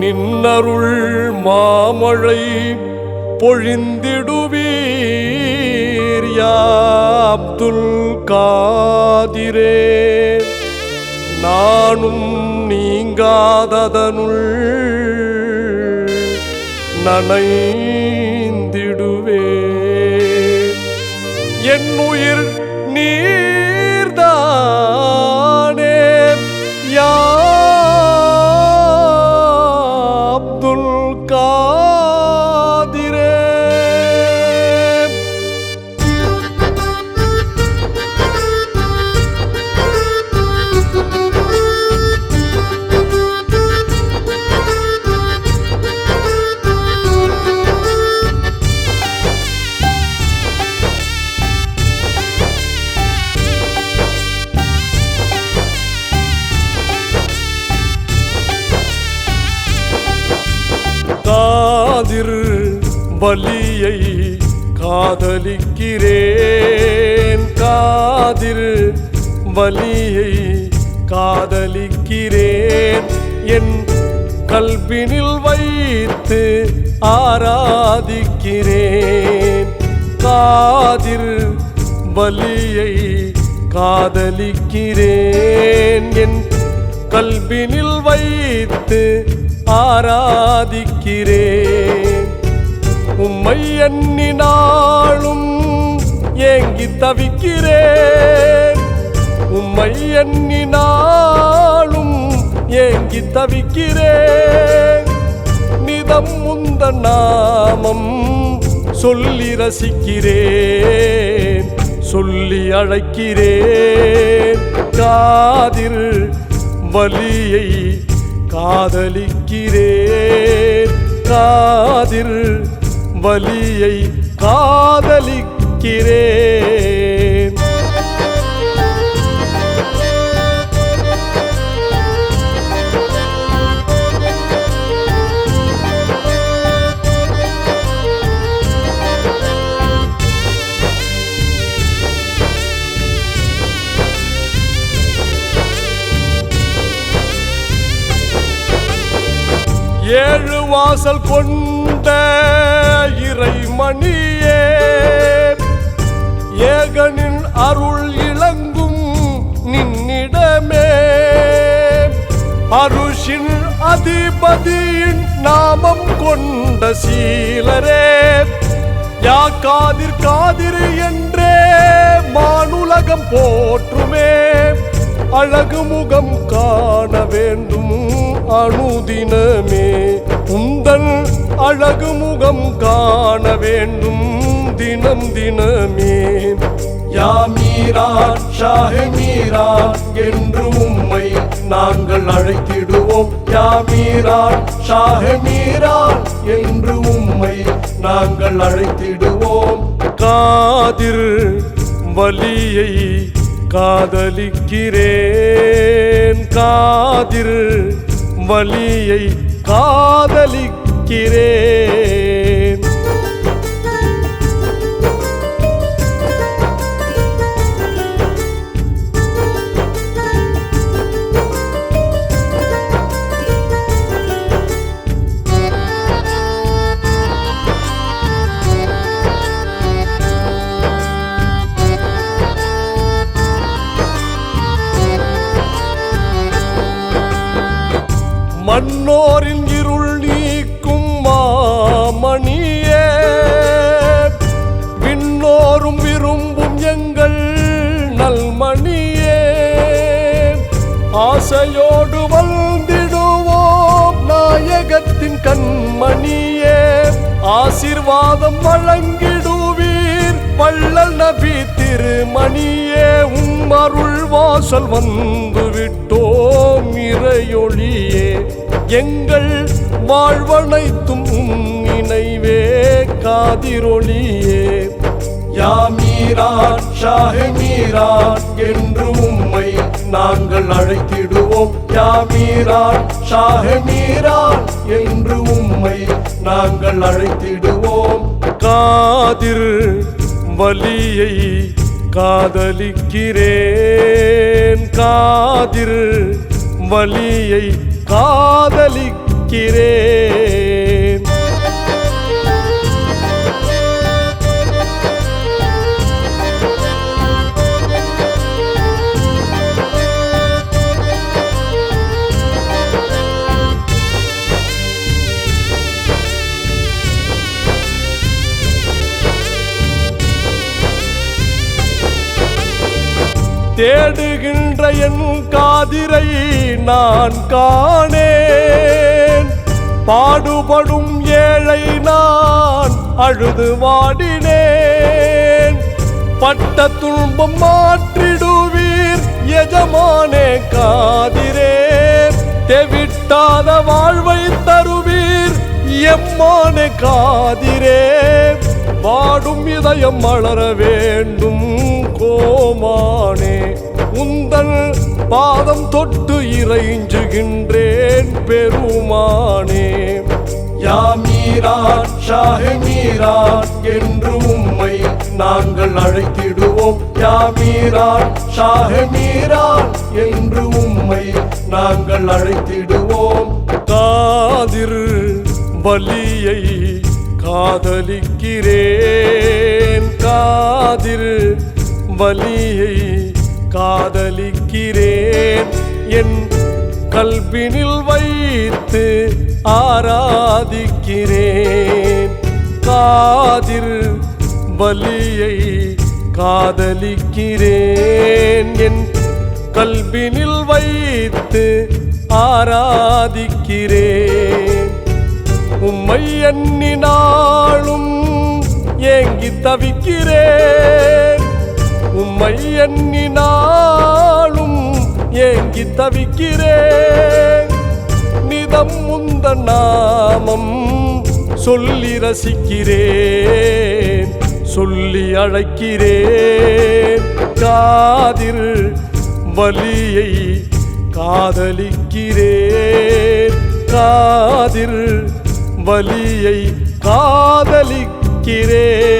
நின்னருள் மாமழை பொழிந்திடுவீர் யா அப்துல் காதிரே. நானும் நீங்காததனுள் நனைந்திடுவே. என் உயிர் நீர்தானே யா அப்துல் காதிரே. காதிர் வலியை காதலிக்கிறேன். காதிர் வலியை காதலிக்கிறேன். என் கல்பினில் வைத்து ஆராதிக்கிறேன். காதிர் வலியை காதலிக்கிறேன். என் கல்பினில் வைத்து ஆராதிக்கிறேன். உம்மை எண்ணினாலும் ஏங்கி தவிக்கிறேன். உம்மை எண்ணினாலும் ஏங்கி தவிக்கிறேன். நிதம் முந்த நாமம் சொல்லி ரசிக்கிறேன். சொல்லி அழைக்கிறேன். காதிர் வலியை காதலிக்கிறேன். காதிர் வலியை காதலிக்கிறேன். ஏழு வாசல் கொண்ட இறைமணியே, ஏகனின் அருள் இளங்கும் நின்னிடமே. அருஷின் அதிபதியின் நாமம் கொண்ட சீலரே, யா காதிர் காதிர் என்றே மானுலகம் போற்றுமே. அழகு முகம் காண வேண்டும் அனுதினமே. உந்தன் அழகு முகம் காண வேண்டும் தினம் தினமே. யா மீரான் ஷாஹே மீரான் என்று உம்மை நாங்கள் அழைத்திடுவோம். யா மீரான் ஷாஹே மீரான் என்று உம்மை நாங்கள் அழைத்திடுவோம். காதிர் வலியை காதலிக்கிறேன். காதிர் வலியை காதலிக்கிறேன். மன்னோரின் இருள் நீக்கும் மாமணியே, விண்ணோரும் விரும்பும் எங்கள் நல்மணியே. ஆசையோடு வந்திடுவோம் நாயகத்தின் கண்மணியே. ஆசீர்வாதம் வழங்கிடுவீர் வள்ளல் நபி திருமணியே. அருள் வாசல் வந்து விட்டோம் இறையொளியே. எங்கள் வாழ்வனைத்தும் நினைவே காதிரொளியே. யா மீரான் ஷாஹே மீரான் என்று உம்மை நாங்கள் அழைத்திடுவோம். யா மீரான் ஷாஹே மீரான் என்று உம்மை நாங்கள் அழைத்திடுவோம். காதிர் வலியை காதலிக்கிறேன். காதிர் வலியை காதலிக்கிறேன். தேடுகின்ற என் காதிரை நான் காணேன். பாடுபடும் ஏழை நான் அழுது வாடினேன். பட்ட துன்பம் மாற்றிடுவீர் எஜமானே காதிரே. தெவிட்டாத வாழ்வை தருவீர் எம்மானே காதிரே. வாடும் இதயம் மலர வேண்டும் கோமானே. உந்தன் பாதம் தொட்டு இறைஞ்சுகின்றேன் பெருமானே. யா மீரான் ஷாஹே மீரான் என்று உம்மை நாங்கள் அழைத்திடுவோம். யா மீரான் ஷாஹே மீரான் என்று உம்மை நாங்கள் அழைத்திடுவோம். காதிர் வலியை காதலிக்கிறேன். காதிர் வலியை காதலிக்கிறேன். என் கல்பினில் வைத்து ஆராதிக்கிறேன். காதிர் வலியை காதலிக்கிறேன். என் கல்பினில் வைத்து ஆராதிக்கிறேன். உம்மை எண்ணினாலும் ஏங்கி தவிக்கிறேன். உம்மை எண்ணினாலும் ஏங்கி தவிக்கிறேன். நிதம் முந்த நாமம் சொல்லி ரசிக்கிறேன். சொல்லி அழைக்கிறேன். காதிர் வலியை காதலிக்கிறேன். காதிர் வலியை காதலிக்கிறேன்.